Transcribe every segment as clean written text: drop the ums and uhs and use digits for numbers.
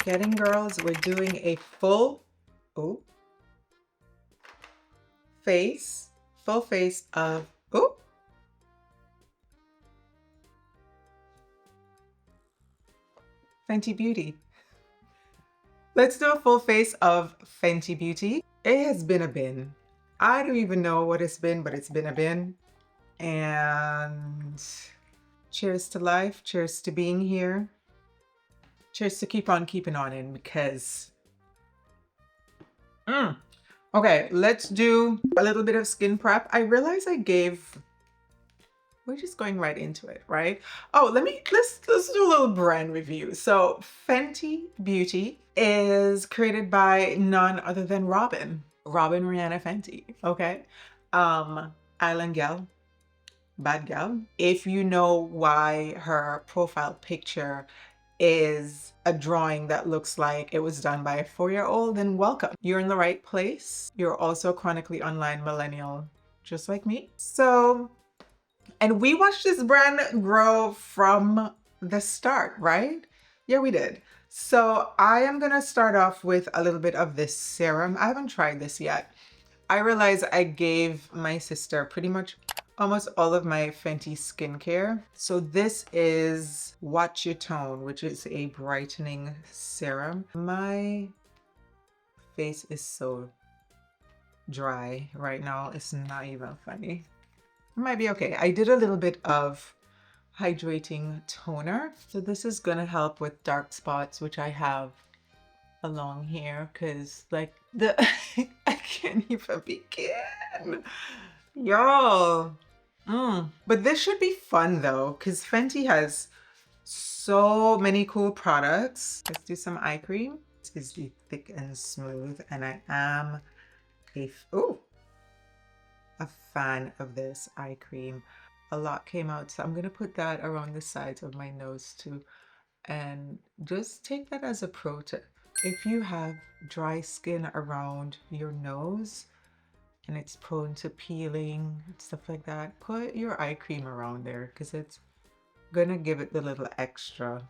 Getting girls, we're doing a full face, full face of Fenty Beauty. Let's do a full face of Fenty Beauty. It has been a bin. I don't even know what it's been, but it's been a bin. And cheers to life. Cheers to being here. Cheers to keep on keeping on in because... Okay, let's do a little bit of skin prep. I realize we're just going right into it, right? Oh, let's do a little brand review. So Fenty Beauty is created by none other than Robin Rihanna Fenty. Okay. Island gal, bad gal. If you know why her profile picture is a drawing that looks like it was done by a 4-year-old, then welcome. You're in the right place. You're also a chronically online millennial, just like me. So, and we watched this brand grow from the start, right? Yeah, we did. So I am gonna start off with a little bit of this serum. I haven't tried this yet. I realized I gave my sister pretty much almost all of my Fenty skincare. So this is Watch Your Tone, which is a brightening serum. My face is so dry right now. It's not even funny. It might be okay. I did a little bit of hydrating toner. So this is gonna help with dark spots, which I have along here because like I can't even begin. Y'all. But this should be fun though, because Fenty has so many cool products. Let's do some eye cream. This is the thick and smooth, and I am a fan of this eye cream. A lot came out, so I'm gonna put that around the sides of my nose too, and just take that as a pro tip. If you have dry skin around your nose and it's prone to peeling and stuff like that, put your eye cream around there because it's gonna give it the little extra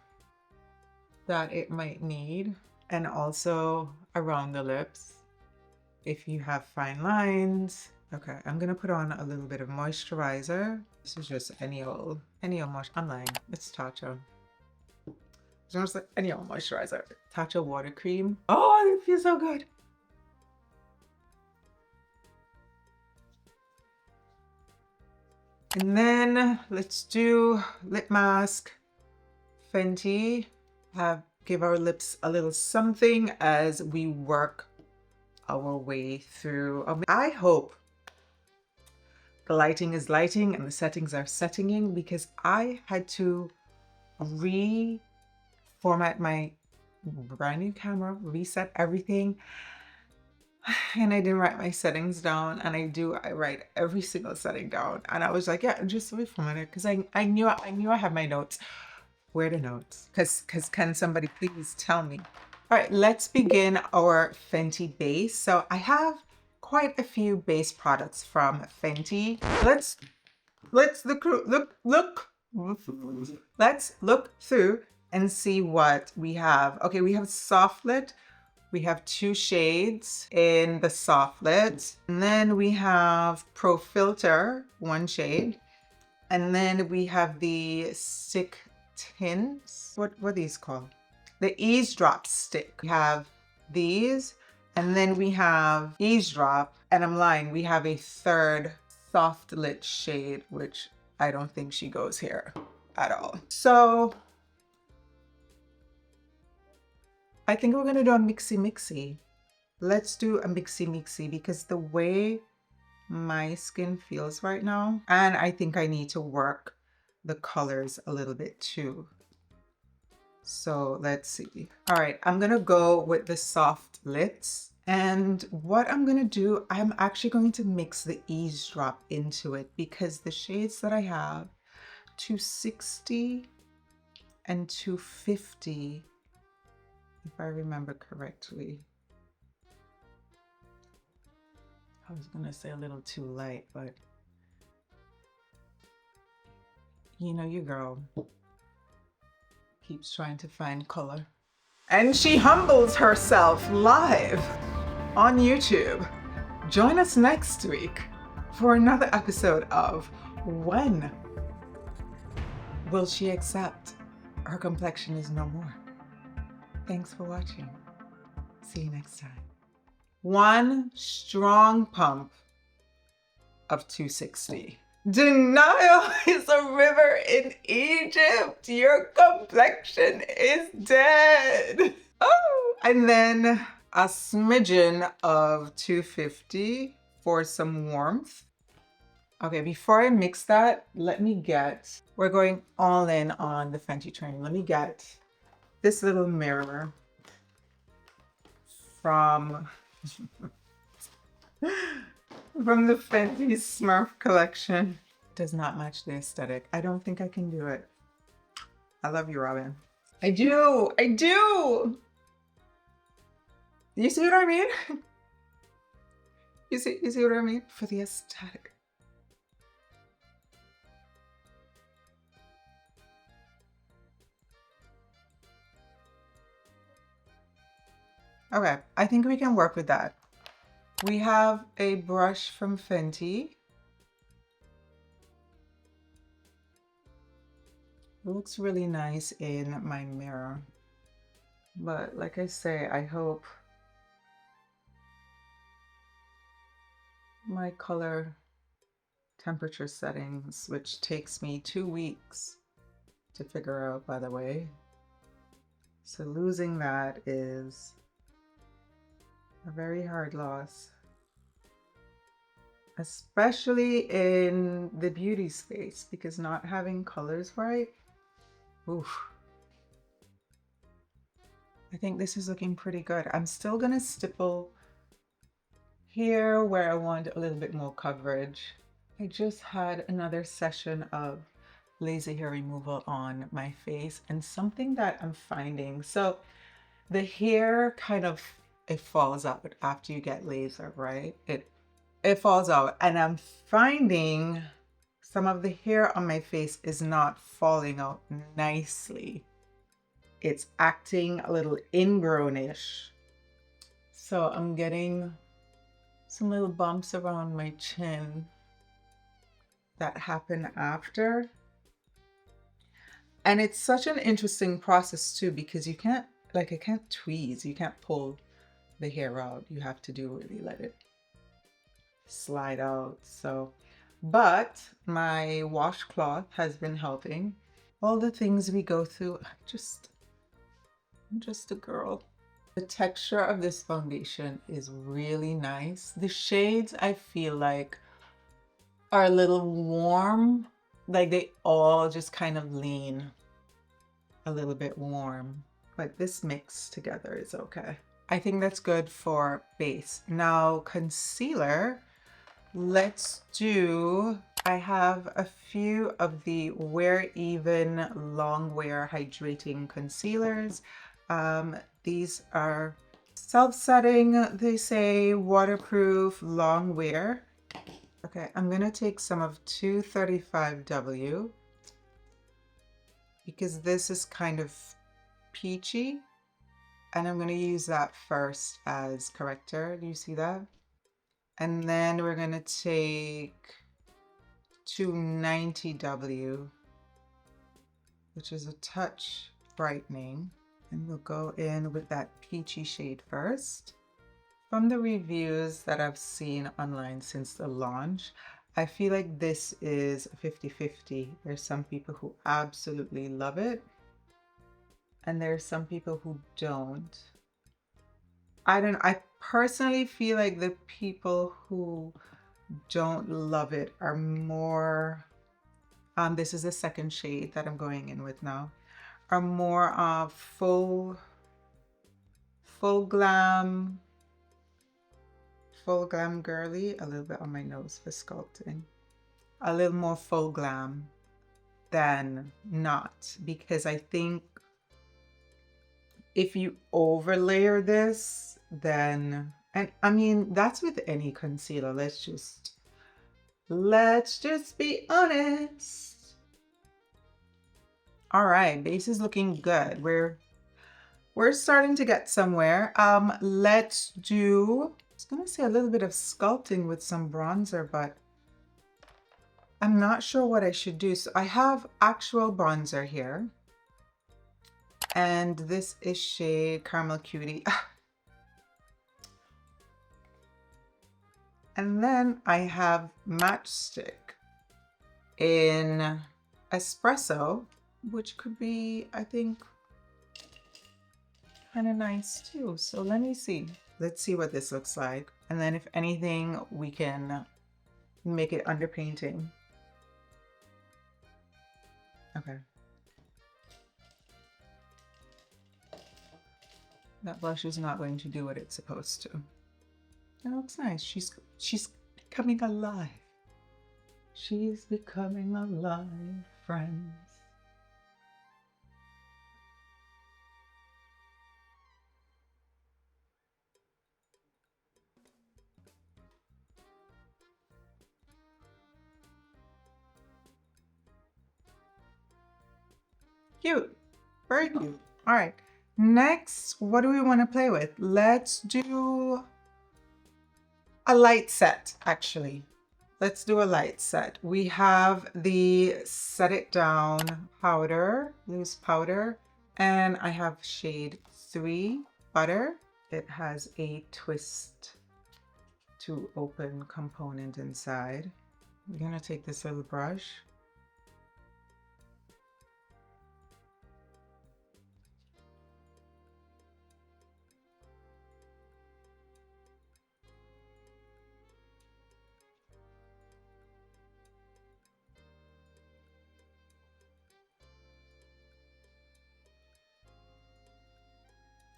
that it might need. And also around the lips if you have fine lines. Okay, I'm gonna put on a little bit of moisturizer. This is just any old moisturizer. I'm lying, it's Tatcha. It's almost like any old moisturizer. Tatcha water cream. Oh, it feels so good. And then let's do lip mask. Fenty. Give our lips a little something as we work our way through. I hope the lighting is lighting and the settings are setting because I had to reformat my brand new camera, reset everything. And I didn't write my settings down, and I write every single setting down. And I was like, yeah, just reformat it because I knew I have my notes. Where are the notes? Because can somebody please tell me? All right, let's begin our Fenty base. So I have quite a few base products from Fenty. Let's look through and see what we have. Okay, we have soft lit. We have 2 shades in the soft lit. And then we have Pro Filter, 1 shade. And then we have the stick tints. What are these called? The Eavesdrop stick. We have these, and then we have Eavesdrop, and I'm lying, we have a 3rd soft lit shade, which I don't think she goes here at all. So I think we're gonna do a mixy. Let's do a mixy because the way my skin feels right now, and I think I need to work the colors a little bit too. So let's see. All right, I'm gonna go with the soft lips. And what I'm gonna do, I'm actually going to mix the Eavesdrop into it because the shades that I have, 260 and 250, if I remember correctly. I was gonna say a little too light, but you know your girl keeps trying to find color. And she humbles herself live on YouTube. Join us next week for another episode of When Will She Accept Her Complexion Is No More? Thanks for watching. See you next time. One strong pump of 260. Denial is a river in Egypt. Your complexion is dead. Oh, and then a smidgen of 250 for some warmth. Okay, before I mix that, we're going all in on the Fenty train. Let me get this little mirror from the Fenty Smurf collection. Does not match the aesthetic. I don't think I can do it. I love you, Robin. I do. You see what I mean? You see what I mean? For the aesthetic. Okay, I think we can work with that. We have a brush from Fenty. It looks really nice in my mirror. But like I say, I hope my color temperature settings, which takes me 2 weeks to figure out, by the way. So losing that is a very hard loss, especially in the beauty space, because not having colors right, oof. I think this is looking pretty good. I'm still gonna stipple here where I want a little bit more coverage. I just had another session of laser hair removal on my face, and something that I'm finding, so the hair kind of, it falls out after you get laser, right? It falls out, and I'm finding some of the hair on my face is not falling out nicely. It's acting a little ingrown-ish. So I'm getting some little bumps around my chin that happen after. And it's such an interesting process too, because you can't, like, I can't tweeze, you can't pull the hair out. You have to really let it slide out. So, but my washcloth has been helping. All the things we go through, I'm just a girl. The texture of this foundation is really nice. The shades, I feel like, are a little warm. Like they all just kind of lean a little bit warm. But this mix together is okay. I think that's good for base. Now concealer, let's do, I have a few of the Wear Even Long Wear Hydrating Concealers. These are self-setting, they say waterproof, long wear. Okay, I'm gonna take some of 235W because this is kind of peachy, and I'm gonna use that first as corrector. Do you see that? And then we're gonna take 290W, which is a touch brightening. And we'll go in with that peachy shade first. From the reviews that I've seen online since the launch, I feel like this is 50-50. There's some people who absolutely love it, and there's some people who don't. I personally feel like the people who don't love it are more, this is the second shade that I'm going in with now, are more of full glam girly. A little bit on my nose for sculpting. A little more full glam than not, because I think if you overlayer this, then, and I mean, that's with any concealer. Let's just be honest. All right, base is looking good. We're we're starting to get somewhere. Let's do, I was gonna say a little bit of sculpting with some bronzer, but I'm not sure what I should do. So I have actual bronzer here, and this is shade Caramel Cutie. And then I have Match Stix in Espresso, which could be, I think, kind of nice too. So let me see. Let's see what this looks like. And then if anything, we can make it underpainting. Okay. That blush is not going to do what it's supposed to. It looks nice. She's becoming alive. She's becoming alive, friends. Cute. Very cute. All right. Next, what do we want to play with? Let's do a light set, actually. Let's do a light set. We have the Set It Down powder, loose powder, and I have shade 3 Butter. It has a twist to open component inside. I'm gonna take this little brush.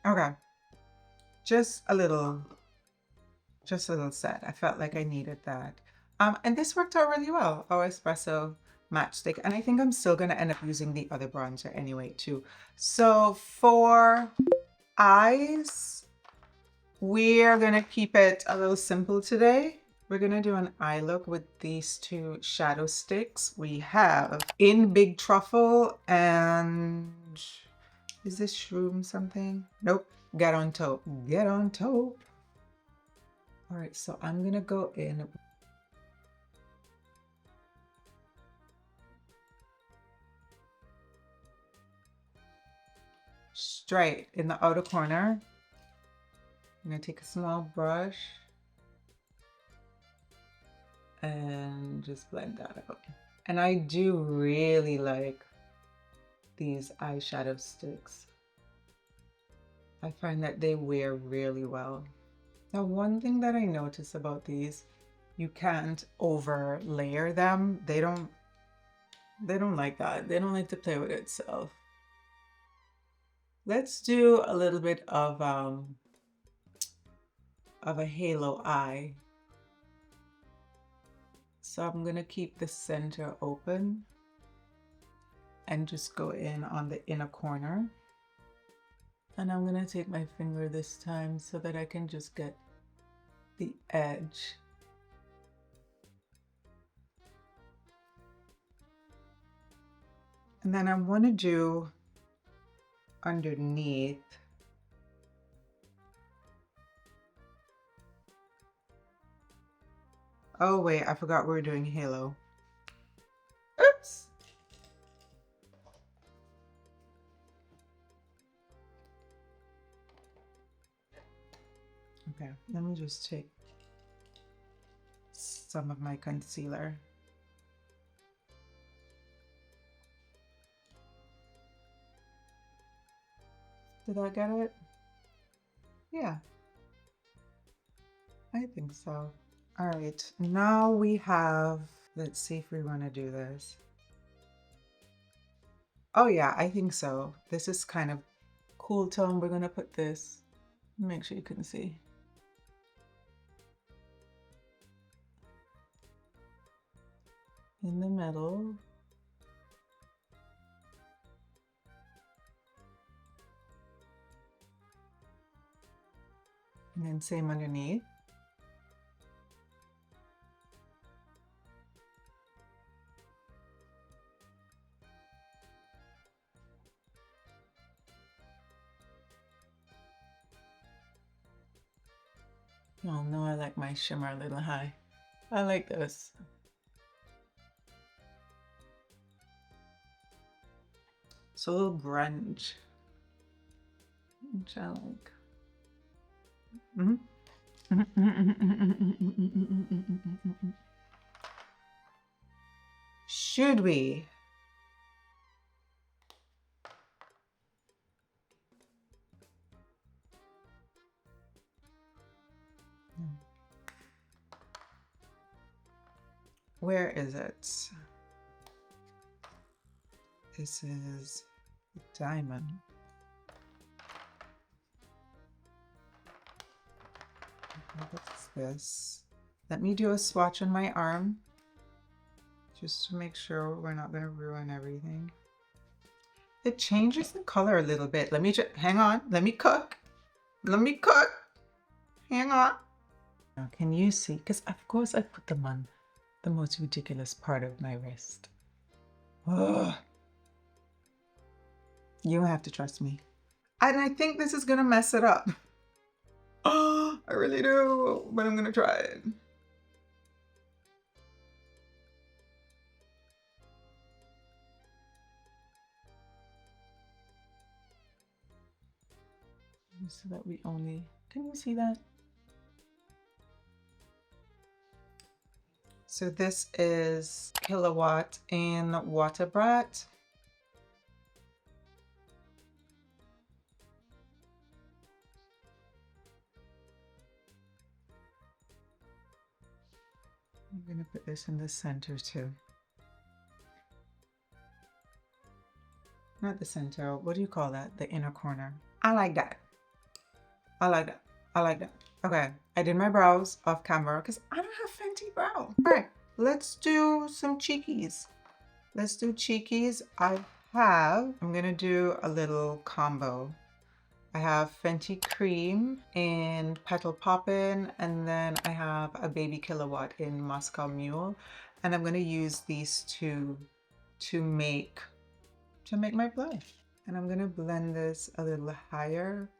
Okay, just a little set. I felt like I needed that. And this worked out really well, our Espresso matchstick. And I think I'm still gonna end up using the other bronzer anyway too. So for eyes, we're gonna keep it a little simple today. We're gonna do an eye look with these two Shadow Stix. We have in Big Truffle and is this Shroom something? Nope. Get on Taupe. Get on Taupe. All right, so I'm gonna go in. Straight in the outer corner. I'm gonna take a small brush and just blend that out. And I do really like these eyeshadow sticks. I find that they wear really well. Now, one thing that I notice about these, you can't over layer them. They don't like that. They don't like to play with itself. Let's do a little bit of a halo eye. So I'm gonna keep the center open and just go in on the inner corner. And I'm gonna take my finger this time so that I can just get the edge. And then I want to do underneath. Oh wait, I forgot we were doing halo. Oops. Okay, let me just take some of my concealer. Did I get it? Yeah, I think so. All right, now we have, let's see if we want to do this. Oh yeah, I think so. This is kind of cool tone. We're gonna put this, make sure you can see. In the middle. And then same underneath. Y'all know I like my shimmer a little high. I like this. It's a little grunge, which I like. Should we? Where is it? This is diamond. What's this? Let me do a swatch on my arm just to make sure we're not going to ruin everything. It changes the color a little bit. Let me just hang on. Let me cook. Let me cook. Hang on. Now, can you see? Because of course I put them on the most ridiculous part of my wrist. Ugh. You have to trust me. And I think this is gonna mess it up. Oh, I really do, but I'm gonna try it. So that we only, can you see that? So this is Killawatt in Water Brat. I'm gonna put this in the center too. Not the center, what do you call that? The inner corner. I like that. I like that. I like that. Okay, I did my brows off camera because I don't have Fenty brow. All right, let's do some cheekies. Let's do cheekies. I'm gonna do a little combo. I have Fenty Cream in Petal Poppin, and then I have a Baby Killawatt in Moscow Mule. And I'm gonna use these two to make my blush. And I'm gonna blend this a little higher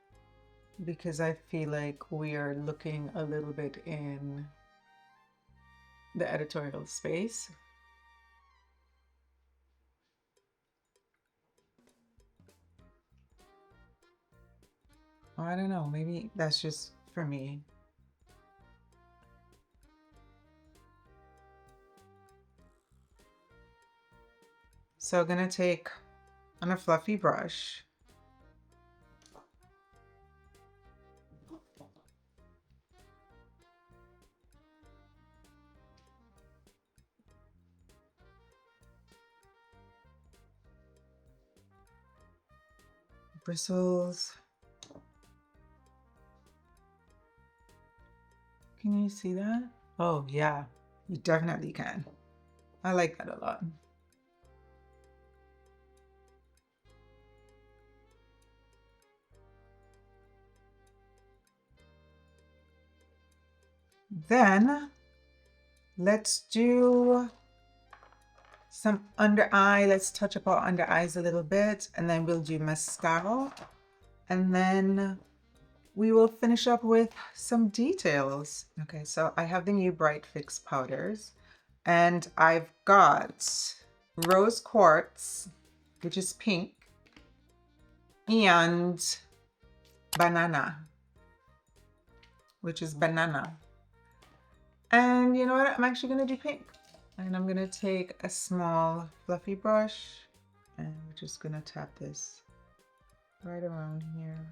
because I feel like we are looking a little bit in the editorial space. I don't know, maybe that's just for me. So I'm gonna take on a fluffy brush, bristles. Can you see that? Oh yeah, you definitely can. I like that a lot. Then let's do some under eye. Let's touch up our under eyes a little bit, and then we'll do mascara, and then we will finish up with some details. Okay, so I have the new Bright Fix powders, and I've got Rose Quartz, which is pink, and Banana, which is banana. And you know what? I'm actually gonna do pink. And I'm gonna take a small fluffy brush, and we're just gonna tap this right around here.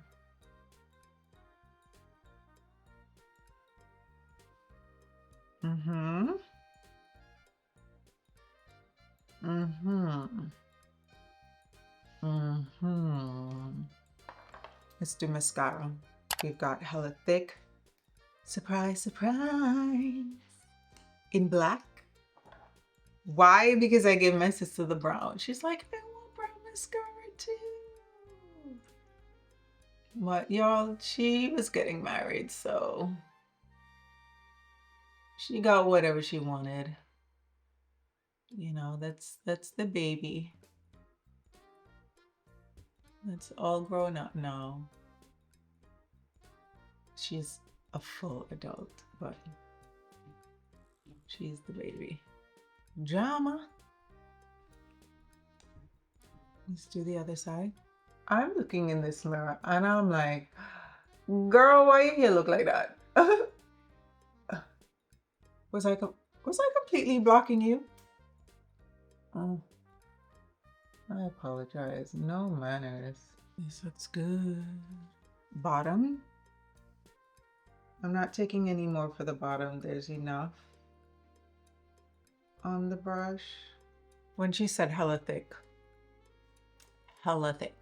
Mm-hmm. Mm-hmm. Mm-hmm. Let's do mascara. We've got Hella Thick. Surprise, surprise. In black. Why? Because I gave my sister the brown. She's like, I want brown mascara too. But y'all, she was getting married, so she got whatever she wanted. You know, that's the baby. That's all grown up now. She's a full adult, but she's the baby. Drama. Let's do the other side. I'm looking in this mirror and I'm like, girl, why your hair look like that? Was I completely blocking you? Oh, I apologize. No manners. This looks good. Bottom. I'm not taking any more for the bottom. There's enough on the brush. When she said hella thick, hella thick.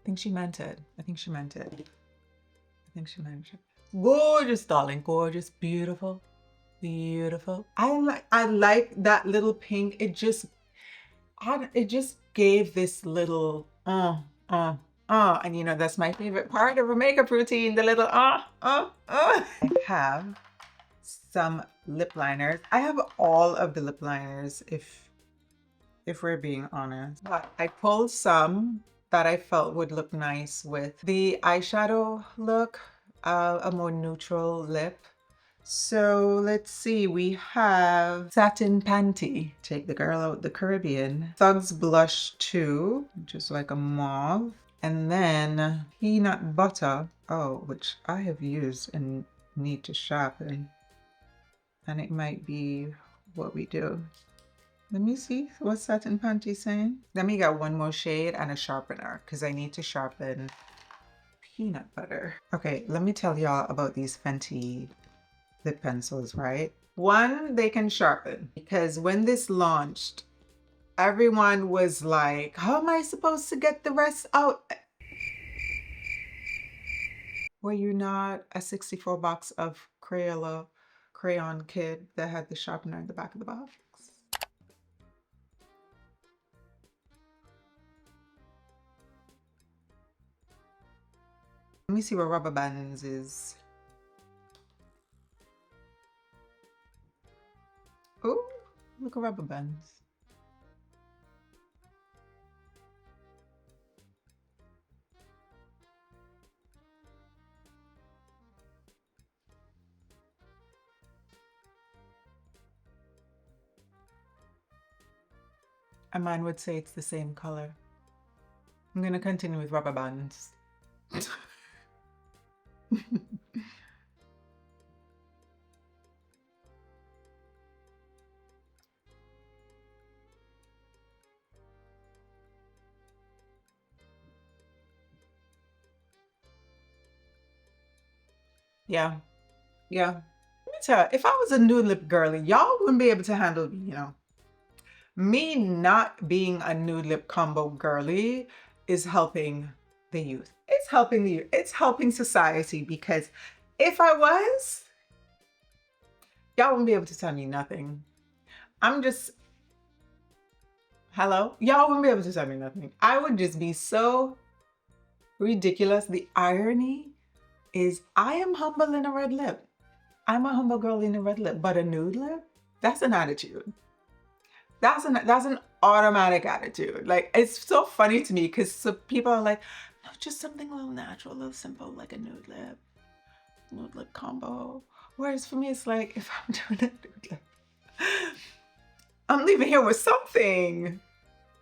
I think she meant it. I think she meant it. I think she meant it. Gorgeous, darling. Gorgeous. Beautiful. Beautiful. I like that little pink. It just gave this little and you know that's my favorite part of a makeup routine, the little I have some lip liners. I have all of the lip liners if we're being honest. But I pulled some that I felt would look nice with the eyeshadow look, a more neutral lip. So let's see, we have Satin Panty, Take the Girl Out the Caribbean, Thugs Blush 2, just like a mauve, and then Peanut Butter, which I have used and need to sharpen, and it might be what we do. Let me see what Satin Panty saying. Let me get one more shade and a sharpener because I need to sharpen Peanut Butter. Okay, let me tell y'all about these Fenty lip pencils, right? One, they can sharpen, because when this launched, everyone was like, how am I supposed to get the rest out? Were you not a 64 box of crayon kid that had the sharpener in the back of the box? Let me see where Rubberbands is. Oh, look at Rubberbands. A man would say it's the same color. I'm gonna continue with Rubberbands. Yeah. Let me tell you, if I was a nude lip girly, y'all wouldn't be able to handle me, you know. Me not being a nude lip combo girly is helping the youth. It's helping the youth. It's helping society, because if I was, y'all wouldn't be able to tell me nothing. I'm just, hello? Y'all wouldn't be able to tell me nothing. I would just be so ridiculous. The irony is I am humble in a red lip. I'm a humble girl in a red lip, but a nude lip, that's an attitude. That's an automatic attitude. Like, it's so funny to me because people are like, no, just something a little natural, a little simple, like a nude lip combo. Whereas for me, it's like, if I'm doing a nude lip, I'm leaving here with something,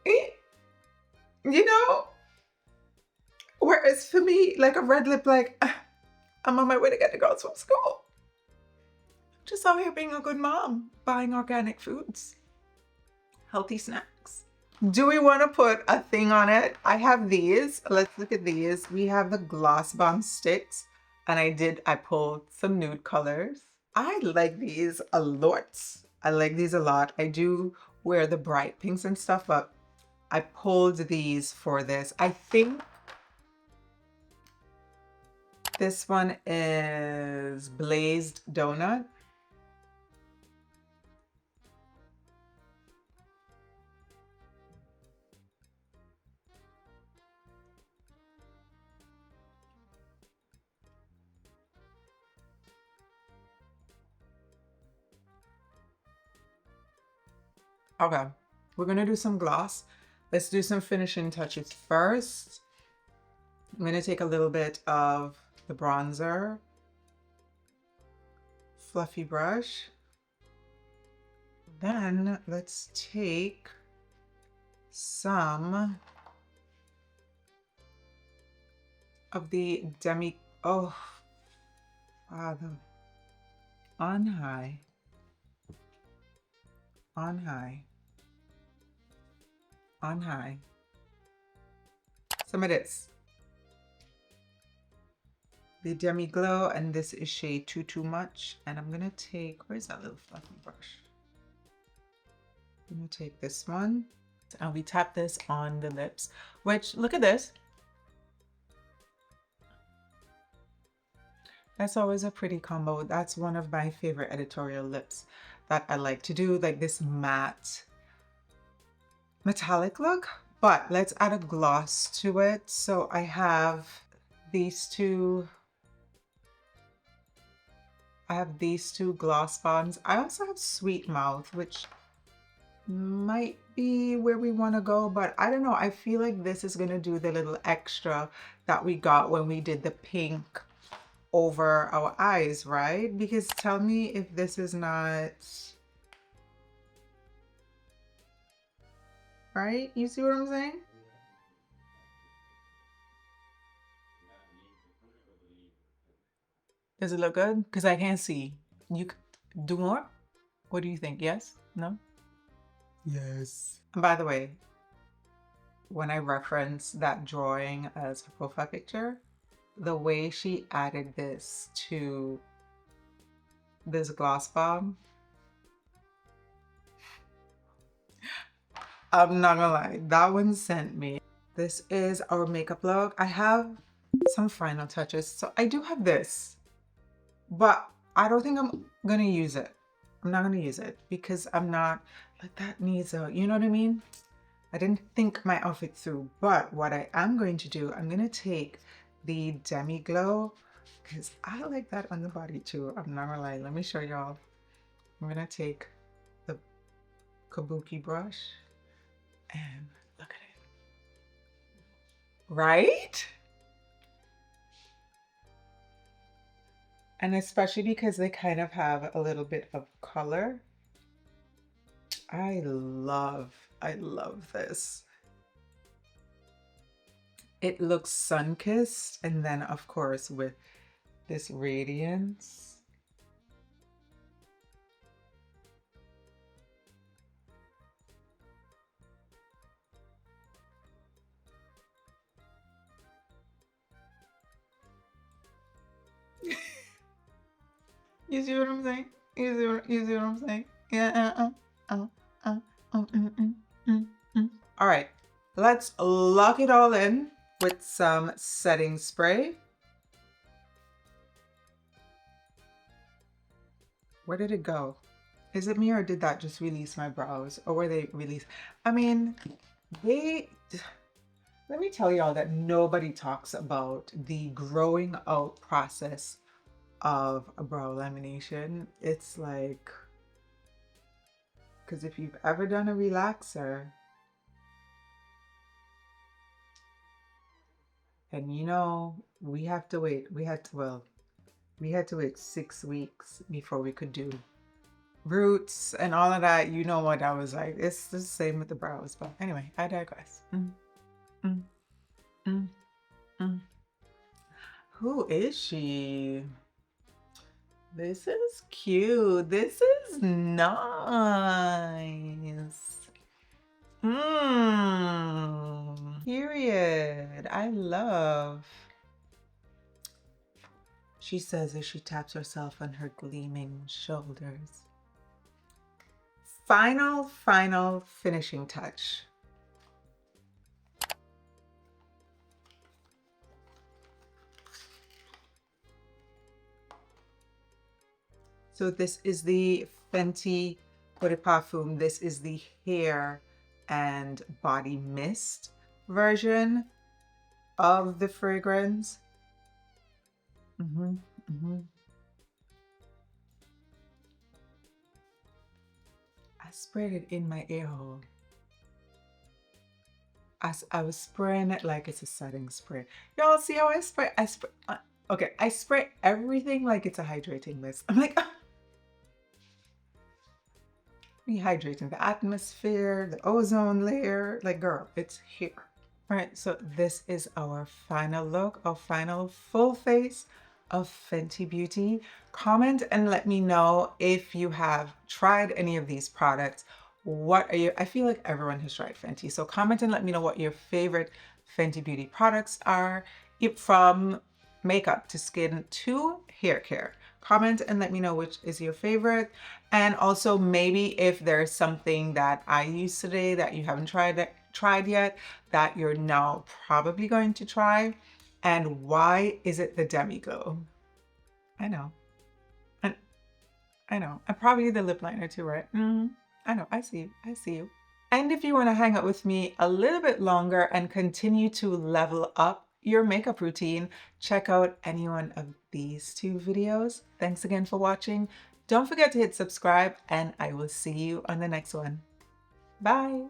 you know? Whereas for me, like a red lip, like, I'm on my way to get the girls from school. Just out here being a good mom, buying organic foods, healthy snacks. Do we want to put a thing on it? I have these. Let's look at these. We have the Gloss Bomb sticks, and I pulled some nude colors. I like these a lot. I like these a lot. I do wear the bright pinks and stuff, but I pulled these for this. I think this one is Blazed Donut. Okay, we're gonna do some gloss. Let's do some finishing touches first. I'm gonna take a little bit of the bronzer fluffy brush. Then let's take some of the oh, Father, on high, on high, on high. Some of this. The Demi Glow, and this is shade Too Much. And I'm gonna take, where's that little fluffy brush? I'm gonna take this one, and we tap this on the lips, which, look at this. That's always a pretty combo. That's one of my favorite editorial lips that I like to do, like this matte metallic look. But let's add a gloss to it. So I have these two gloss bombs. I also have Sweet Mouth, which might be where we want to go, but I don't know. I feel like this is going to do the little extra that we got when we did the pink over our eyes, right? Because tell me if this is not right. You see what I'm saying? Does it look good? Because I can't see. You could do more? What do you think? Yes? No? Yes. And by the way, when I reference that drawing as a profile picture, the way she added this to this gloss bomb, I'm not gonna lie, that one sent me. This is our makeup look. I have some final touches. So I do have this, but I don't think I'm gonna use it. I'm not gonna use it because I'm not like that needs a, you know what I mean? I didn't think my outfit through, but what I am going to do, I'm gonna take the Demi Glow because I like that on the body too. I'm not gonna lie, let me show y'all. I'm gonna take the kabuki brush and look at it. Right? And especially because they kind of have a little bit of color. I love this. It looks sun-kissed, and then of course with this radiance. You see what I'm saying? You see what I'm saying? Yeah. All right, let's lock it all in with some setting spray. Where did it go? Is it me, or did that just release my brows? Or were they released? I mean, let me tell y'all that nobody talks about the growing out process of a brow lamination. It's like, because if you've ever done a relaxer, and you know, we had to wait 6 weeks before we could do roots and all of that. You know what I was like. It's the same with the brows, but anyway, I digress. Who is she? This is cute. This is nice. Period. I love. She says as she taps herself on her gleaming shoulders. Final finishing touch. So this is the Fenty Beauty Parfum. This is the hair and body mist version of the fragrance. I sprayed it in my ear hole. As I was spraying it like it's a setting spray. Y'all see how I spray? Okay, I spray everything like it's a hydrating mist. I'm like, rehydrating the atmosphere, the ozone layer. Like, girl, it's here. All right, so this is our final look, our final full face of Fenty Beauty. Comment and let me know if you have tried any of these products. What are your, I feel like everyone has tried Fenty. So comment and let me know what your favorite Fenty Beauty products are, from makeup to skin to hair care. Comment and let me know which is your favorite. And also maybe if there's something that I used today that you haven't tried yet that you're now probably going to try, and why is it the Demi Glow? I know. And I know. And probably the lip liner too, right? I know. I see you. I see you. And if you want to hang out with me a little bit longer and continue to level up your makeup routine, check out any one of these two videos. Thanks again for watching. Don't forget to hit subscribe, and I will see you on the next one. Bye.